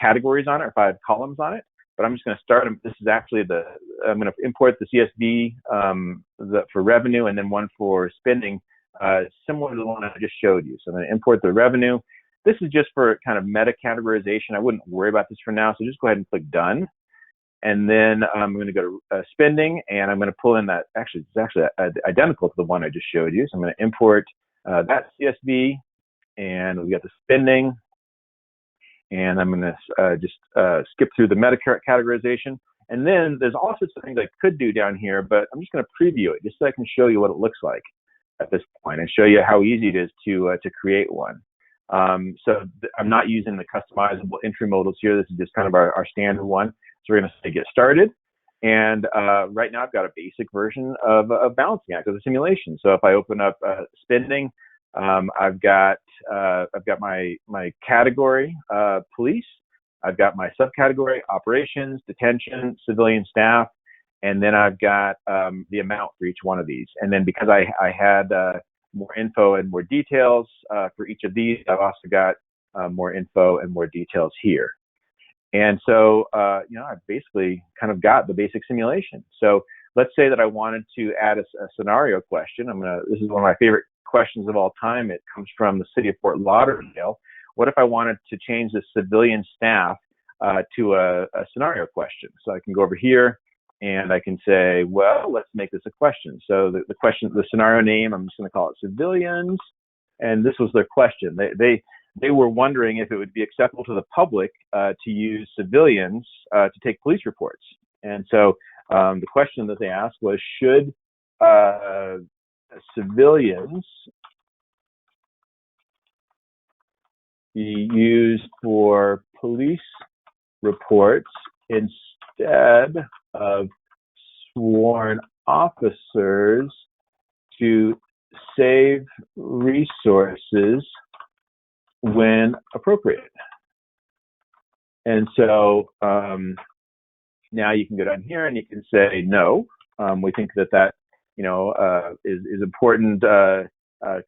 categories on it, or 5 columns on it. but I'm just going to start them. This is actually I'm going to import the CSV for revenue and then one for spending, similar to the one I just showed you. So I'm going to import the revenue. This is just for kind of meta categorization. I wouldn't worry about this for now, so just go ahead and click done. And then I'm going to go to spending, and I'm going to pull in that. Actually, it's actually identical to the one I just showed you. So I'm going to import that CSV, and we got the spending. And I'm going to just skip through the meta categorization. And then there's all sorts of things I could do down here, but I'm just going to preview it just so I can show you what it looks like at this point and show you how easy it is to create one. So I'm not using the customizable entry modals here. This is just kind of our standard one. So we're going to say get started. And right now I've got a basic version of a balancing act of a simulation. So if I open up spending, I've got my category, police. I've got my subcategory, operations, detention, civilian staff, and then I've got the amount for each one of these. And then because I had more info and more details for each of these, I've also got more info and more details here. And so, I've basically kind of got the basic simulation. So let's say that I wanted to add a scenario question. This is one of my favorite questions of all time. It comes from the city of Fort Lauderdale. What if I wanted to change the civilian staff to a scenario question? So I can go over here and I can say, well, let's make this a question. So the question, the scenario name, I'm just going to call it civilians. And this was their question. They were wondering if it would be acceptable to the public to use civilians to take police reports. And so the question that they asked was, should civilians be used for police reports instead of sworn officers to save resources when appropriate? And so now you can go down here and you can say no. We think that is important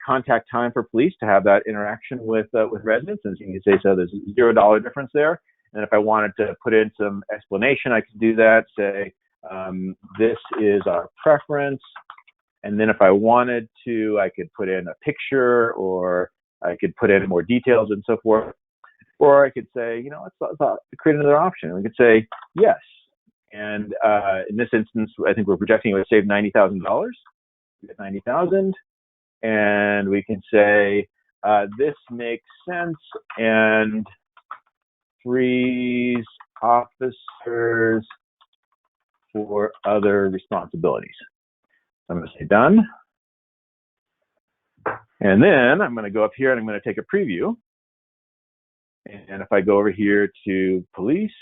contact time for police to have that interaction with residents. And so you can say, so there's a $0 difference there. And if I wanted to put in some explanation, I could do that. Say, this is our preference. And then if I wanted to, I could put in a picture, or I could put in more details and so forth. Or I could say, let's create another option. We could say yes. And in this instance, I think we're projecting it would save $90,000. We get 90,000, and we can say this makes sense and frees officers for other responsibilities. So I'm going to say done. And then I'm going to go up here and I'm going to take a preview. And if I go over here to police,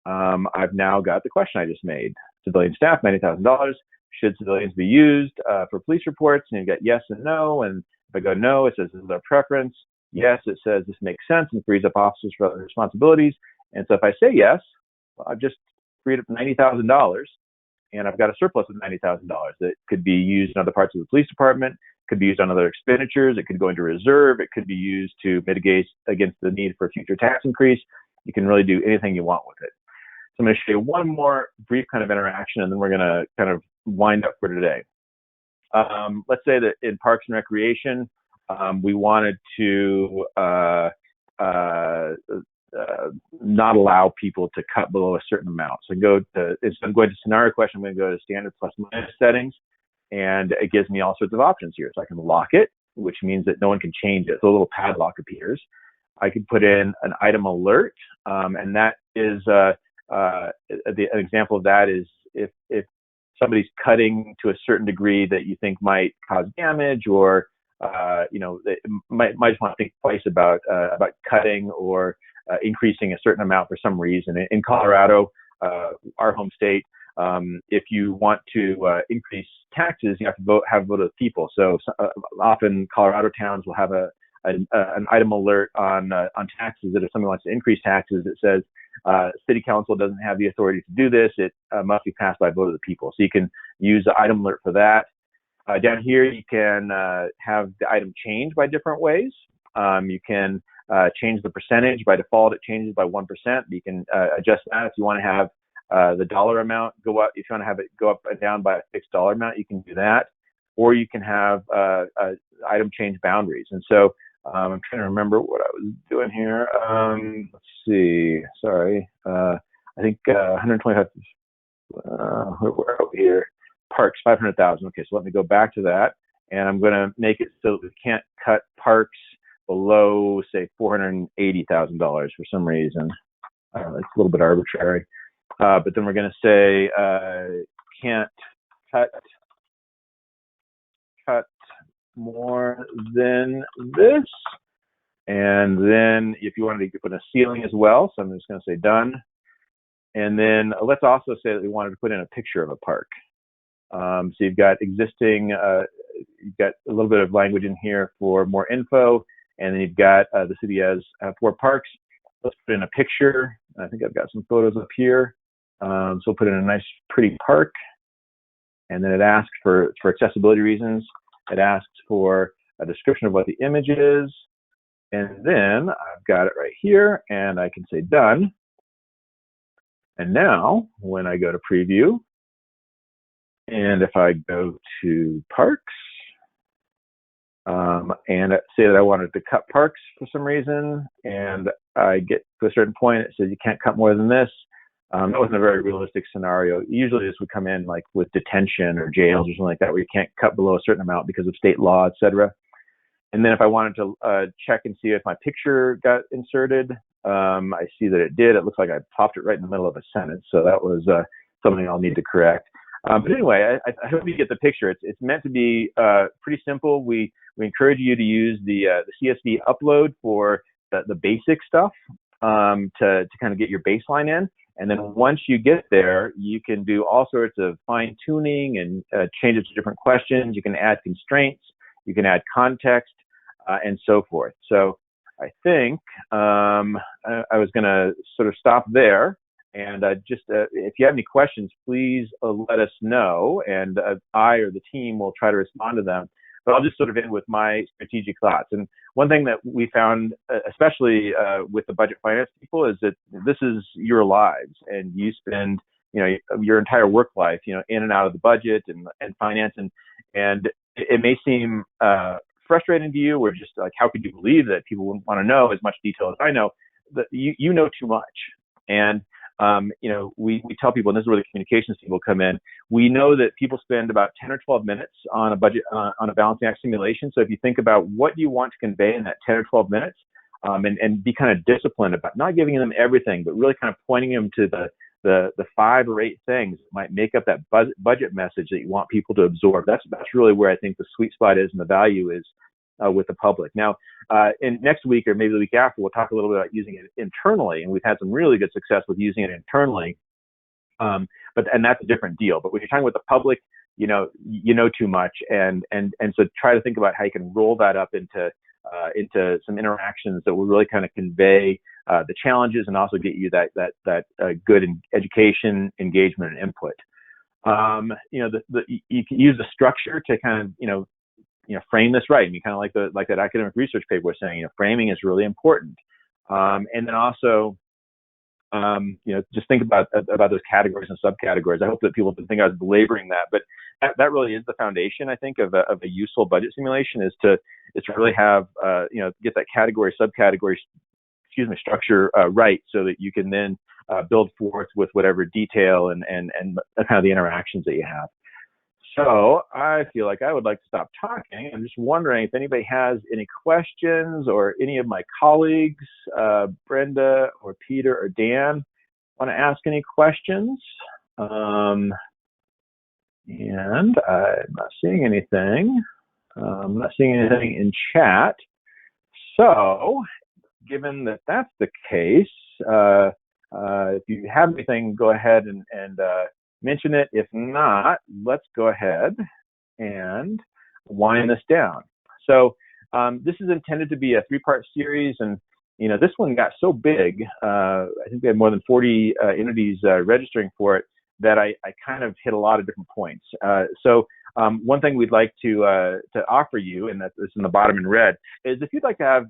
I've now got the question I just made. Civilian staff, $90,000. Should civilians be used for police reports? And you've got yes and no. And if I go no, it says this is our preference. Yes, it says this makes sense and frees up officers for other responsibilities. And so if I say yes, well, I've just freed up $90,000, and I've got a surplus of $90,000 that could be used in other parts of the police department, could be used on other expenditures, it could go into reserve, it could be used to mitigate against the need for a future tax increase. You can really do anything you want with it. So I'm going to show you one more brief kind of interaction, and then we're going to kind of wind up for today. Let's say that in Parks and Recreation, we wanted to not allow people to cut below a certain amount. So instead of going to scenario question, I'm going to go to standard plus minus settings, and it gives me all sorts of options here. So I can lock it, which means that no one can change it. So a little padlock appears. I could put in an item alert, and that is an example of that is if somebody's cutting to a certain degree that you think might cause damage, or they might just want to think twice about cutting or increasing a certain amount for some reason. In Colorado, our home state, if you want to increase taxes, you have to have a vote of the people. So often Colorado towns will have an item alert on taxes that if somebody wants to increase taxes, it says city council doesn't have the authority to do this. It must be passed by vote of the people. So you can use the item alert for that. Down here, you can have the item change by different ways. You can change the percentage. By default, it changes by 1%. You can adjust that if you want to have the dollar amount go up. If you want to have it go up and down by a fixed dollar amount, you can do that. Or you can have item change boundaries. And so I'm trying to remember what I was doing here. Let's see. Sorry. I think 125. Where are we here? Parks, 500,000. Okay, so let me go back to that, and I'm going to make it so that we can't cut parks below, say, $480,000 for some reason. It's a little bit arbitrary. But then we're going to say can't cut more than this. And then if you wanted to put a ceiling as well, so I'm just going to say done. And then let's also say that we wanted to put in a picture of a park. So you've got existing, you've got a little bit of language in here for more info, and then you've got the city has 4 parks. Let's put in a picture. I think I've got some photos up here. So we'll put in a nice, pretty park. And then it asks for accessibility reasons. It asks for a description of what the image is. And then I've got it right here, and I can say done. And now, when I go to preview, and if I go to parks, and say that I wanted to cut parks for some reason, and I get to a certain point, it says you can't cut more than this. That wasn't a very realistic scenario. Usually this would come in like with detention or jails or something like that, where you can't cut below a certain amount because of state law, etc. And then if I wanted to check and see if my picture got inserted, I see that it did. It looks like I popped it right in the middle of a sentence. So that was something I'll need to correct. But anyway, I hope you get the picture. It's meant to be pretty simple. We encourage you to use the CSV upload for the basic stuff to kind of get your baseline in. And then once you get there, you can do all sorts of fine tuning and change it to different questions. You can add constraints, you can add context, and so forth. So I think I was going to sort of stop there. And just if you have any questions, please let us know, and I or the team will try to respond to them. But I'll just sort of end with my strategic thoughts. And one thing that we found, especially with the budget finance people, is that this is your lives, and you spend, your entire work life, in and out of the budget and finance, and it may seem frustrating to you, or just like, how could you believe that people wouldn't want to know as much detail as I know? That you know too much, and we tell people, and this is where the communications people come in. We know that people spend about 10 or 12 minutes on a budget, on a balancing act simulation. So if you think about what you want to convey in that 10 or 12 minutes, and be kind of disciplined about not giving them everything, but really kind of pointing them to the 5 or 8 things that might make up that budget message that you want people to absorb. That's really where I think the sweet spot is and the value is with the public. Now, in next week or maybe the week after, we'll talk a little bit about using it internally, and we've had some really good success with using it internally. And that's a different deal. But when you're talking with the public, you know too much, and so try to think about how you can roll that up into some interactions that will really kind of convey the challenges and also get you that good education, engagement, and input. You can use the structure to kind of frame this right. And you kind of like that academic research paper was saying, framing is really important. And then also, just think about those categories and subcategories. I hope that people didn't think I was belaboring that, but that really is the foundation, I think, of a useful budget simulation is to really have, get that category, subcategory, structure right, so that you can then build forth with whatever detail and kind of the interactions that you have. So I feel like I would like to stop talking. I'm just wondering if anybody has any questions, or any of my colleagues, Brenda or Peter or Dan, want to ask any questions. And I'm not seeing anything. I'm not seeing anything in chat. So given that that's the case, if you have anything, go ahead and mention it. If not, let's go ahead and wind this down. So this is intended to be a 3-part series, and this one got so big, I think we had more than 40 entities registering for it, that I kind of hit a lot of different points. So one thing we'd like to offer you, and that's in the bottom in red, is if you'd like to have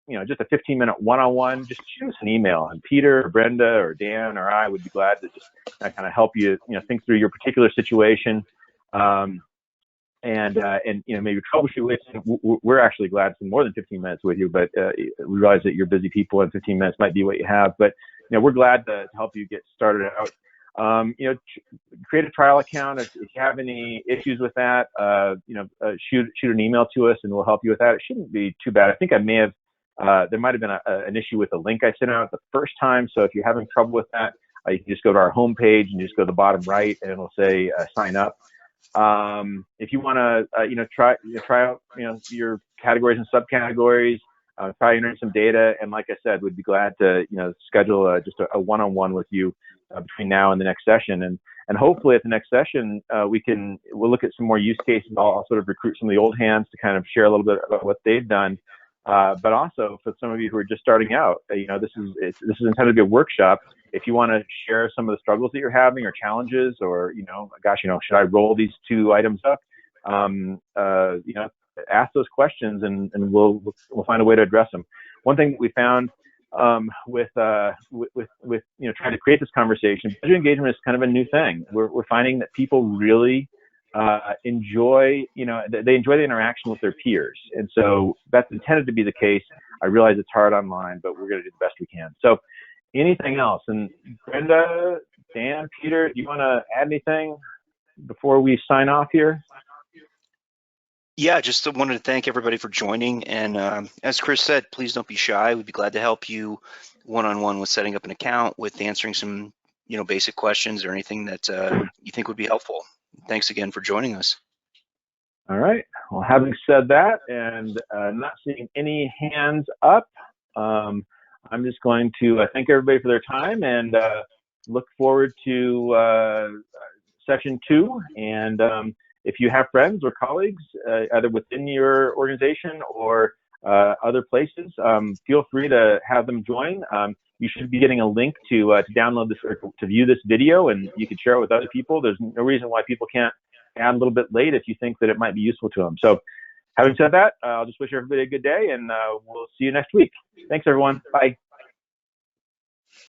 just a 15-minute one-on-one, just shoot us an email, and Peter or Brenda or Dan or I would be glad to just kind of help you, think through your particular situation. And maybe troubleshoot with. We're actually glad to spend more than 15 minutes with you, but we realize that you're busy people, and 15 minutes might be what you have. But we're glad to help you get started out. Create a trial account if you have any issues with that. Shoot an email to us, and we'll help you with that. It shouldn't be too bad. I think I may have. There might have been an issue with the link I sent out the first time. So if you're having trouble with that, you can just go to our homepage and just go to the bottom right, and it'll say sign up. If you want to, try out, your categories and subcategories, try entering some data. And like I said, we'd be glad to, schedule just a one-on-one with you between now and the next session. And hopefully at the next session, we'll look at some more use cases. I'll sort of recruit some of the old hands to kind of share a little bit about what they've done. But also for some of you who are just starting out, this is intended to be a workshop. If you want to share some of the struggles that you're having or challenges, or, should I roll these two items up? Ask those questions, and we'll find a way to address them. One thing that we found with trying to create this conversation, budget engagement is kind of a new thing. We're finding that people really enjoy, they enjoy the interaction with their peers. And so that's intended to be the case. I realize it's hard online, but we're going to do the best we can. So anything else? And Brenda, Dan, Peter, do you want to add anything before we sign off here? Yeah, just wanted to thank everybody for joining. And as Chris said, please don't be shy. We'd be glad to help you one-on-one with setting up an account, with answering some, basic questions or anything that you think would be helpful. Thanks again for joining us. All right. Well, having said that, and not seeing any hands up, I'm just going to thank everybody for their time, and look forward to session 2. And if you have friends or colleagues, either within your organization or other places, feel free to have them join. You should be getting a link to download this or to view this video, and you can share it with other people. There's no reason why people can't add a little bit late if you think that it might be useful to them. So having said that, I'll just wish everybody a good day, and we'll see you next week. Thanks, everyone. Bye.